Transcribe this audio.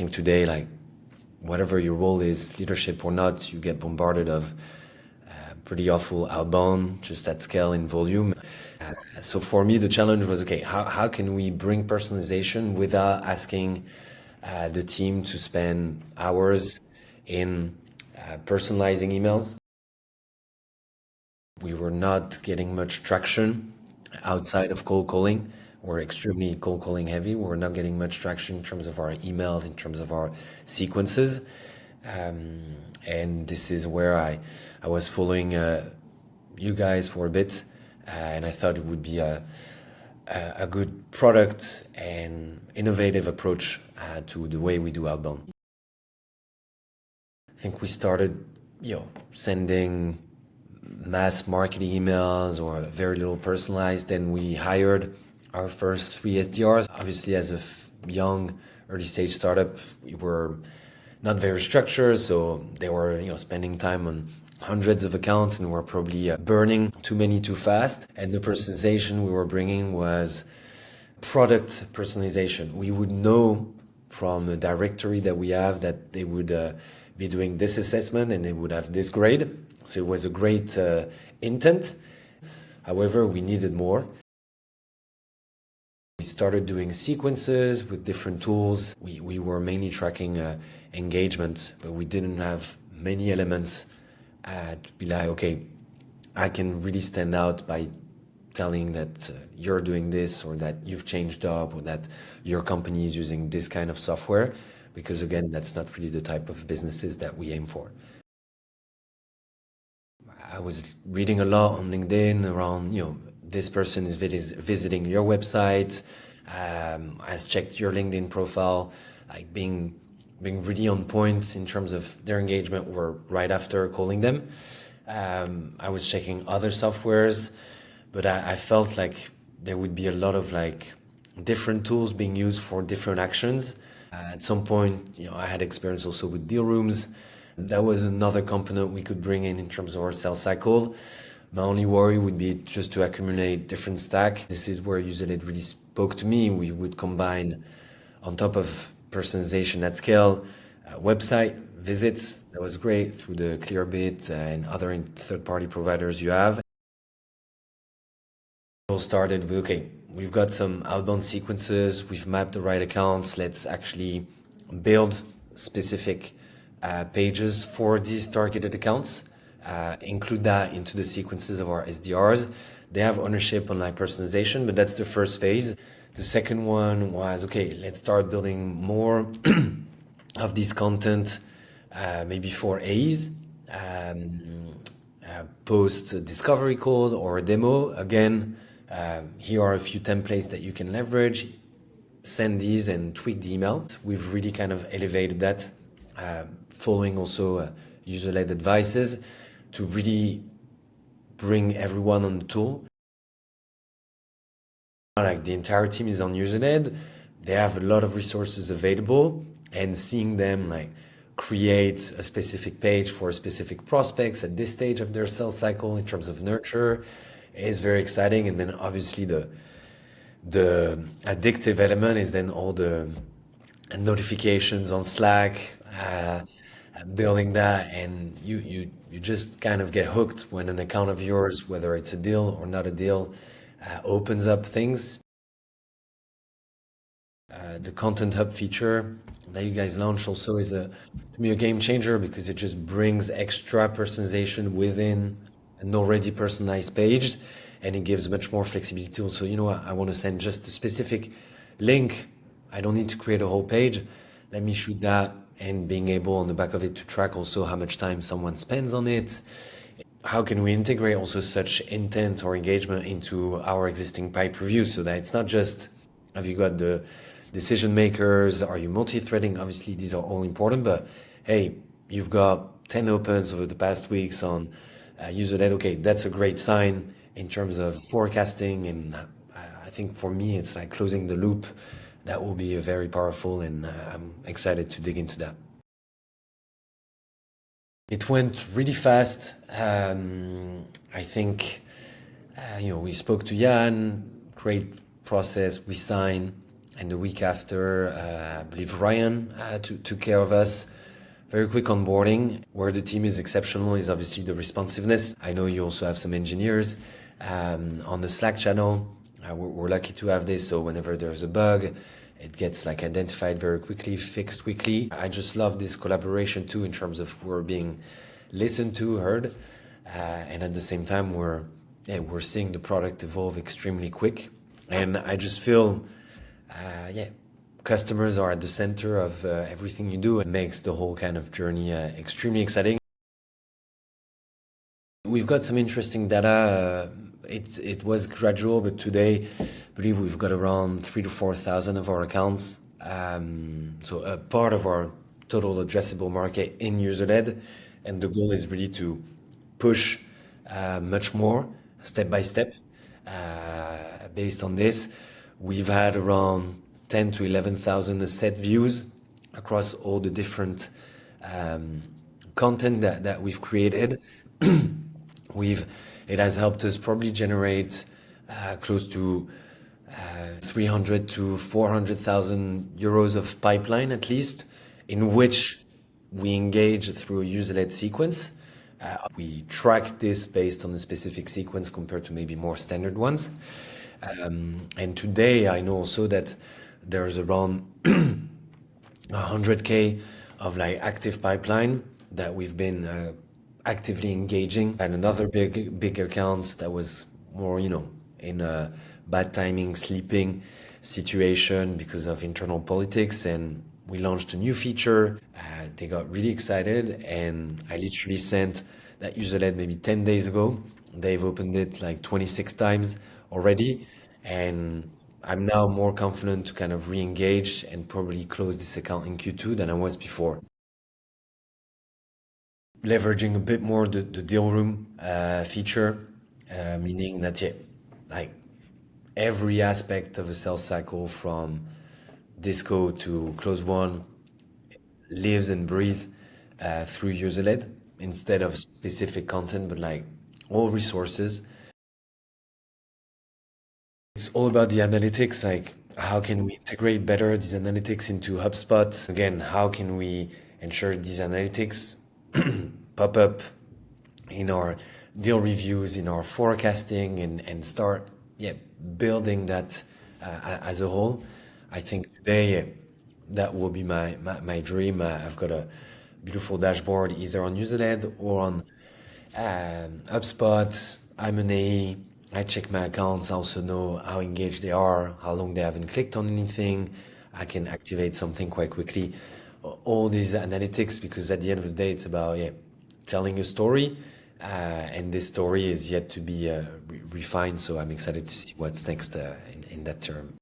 think today, like whatever your role is, leadership or not, you get bombarded of pretty awful outbound, just at scale in volume. So for me, the challenge was, okay, how can we bring personalization without asking the team to spend hours in personalizing emails? We were not getting much traction outside of cold calling. We're extremely cold calling heavy. We're not getting much traction in terms of our emails, in terms of our sequences. And this is where I was following you guys for a bit, and I thought it would be a good product and innovative approach to the way we do outbound. I think we started, sending mass marketing emails or very little personalized. Then we hired our first 3 SDRs. Obviously, as a young early stage startup, we were not very structured, so they were spending time on hundreds of accounts and were probably burning too many too fast. And the personalization we were bringing was product personalization. We would know from a directory that we have that they would be doing this assessment and they would have this grade. So it was a great intent. However, we needed more. We started doing sequences with different tools. We were mainly tracking engagement, but we didn't have many elements to be like, okay, I can really stand out by telling that you're doing this, or that you've changed up, or that your company is using this kind of software, because again, that's not really the type of businesses that we aim for. I was reading a lot on LinkedIn around, this person is visiting your website, has checked your LinkedIn profile, like being really on point in terms of their engagement or right after calling them. I was checking other softwares, but I felt like there would be a lot of like different tools being used for different actions. At some point, I had experience also with deal rooms. That was another component we could bring in terms of our sales cycle. My only worry would be just to accumulate different stack. This is where Userled really spoke to me. We would combine, on top of personalization at scale, website visits. That was great through the Clearbit and other third-party providers you have. It all started with, okay, we've got some outbound sequences, we've mapped the right accounts, let's actually build specific pages for these targeted accounts, include that into the sequences of our SDRs. They have ownership on like personalization, but that's the first phase. The second one was, okay, let's start building more of this content, maybe for A's, post a discovery call or a demo. Again, here are a few templates that you can leverage. Send these and tweak the email. We've really kind of elevated that, following also user-led advices to really bring everyone on the tool. Like the entire team is on Userled, they have a lot of resources available, and seeing them like create a specific page for specific prospects at this stage of their sales cycle in terms of nurture is very exciting. And then obviously the addictive element is then all the notifications on Slack, building that, and you just kind of get hooked when an account of yours, whether it's a deal or not a deal, opens up things. The Content Hub feature that you guys launched also is to me a game changer, because it just brings extra personalization within an already personalized page, and it gives much more flexibility. Also, I want to send just a specific link. I don't need to create a whole page. Let me shoot that, and being able on the back of it to track also how much time someone spends on it. How can we integrate also such intent or engagement into our existing pipe review, so that it's not just, have you got the decision makers, are you multi-threading? Obviously, these are all important, but hey, you've got 10 opens over the past weeks on Userled. Okay, that's a great sign in terms of forecasting, and I think for me, it's like closing the loop. That will be very powerful, and I'm excited to dig into that. It went really fast. I think, we spoke to Jan, great process, we signed. And the week after, I believe Ryan took care of us. Very quick onboarding. Where the team is exceptional is obviously the responsiveness. I know you also have some engineers on the Slack channel. We're lucky to have this, so whenever there's a bug, it gets like identified very quickly, fixed quickly. I just love this collaboration too, in terms of we're being listened to, heard, and at the same time we're seeing the product evolve extremely quick, and I just feel yeah, customers are at the center of everything you do. It makes the whole kind of journey extremely exciting. We've got some interesting data. It was gradual, but today, I believe we've got around 3 to 4 thousand of our accounts. So a part of our total addressable market in user-led, and the goal is really to push much more step by step. Based on this, we've had around 10 to 11,000 set views across all the different content that we've created. We've It has helped us probably generate close to 300 to 400,000 euros of pipeline at least, in which we engage through a user-led sequence. We track this based on a specific sequence compared to maybe more standard ones. And today I know also that there's around 100K of like active pipeline that we've been actively engaging, and another big accounts that was more, in a bad timing, sleeping situation because of internal politics, and we launched a new feature. They got really excited, and I literally sent that user led maybe 10 days ago. They've opened it like 26 times already, and I'm now more confident to kind of re-engage and probably close this account in Q2 than I was before. Leveraging a bit more the deal room feature, meaning that, yeah, like every aspect of a sales cycle from disco to close one lives and breathes through user led instead of specific content, but like all resources. It's all about the analytics, like how can we integrate better these analytics into HubSpot? Again, how can we ensure these analytics pop up in our deal reviews, in our forecasting, and start, yeah, building that as a whole. I think today that will be my dream. I've got a beautiful dashboard either on UserLed or on HubSpot. I'm an AE. I check my accounts. I also know how engaged they are, how long they haven't clicked on anything. I can activate something quite quickly. All these analytics, because at the end of the day, it's about, yeah, telling a story, and this story is yet to be refined. So I'm excited to see what's next in that term.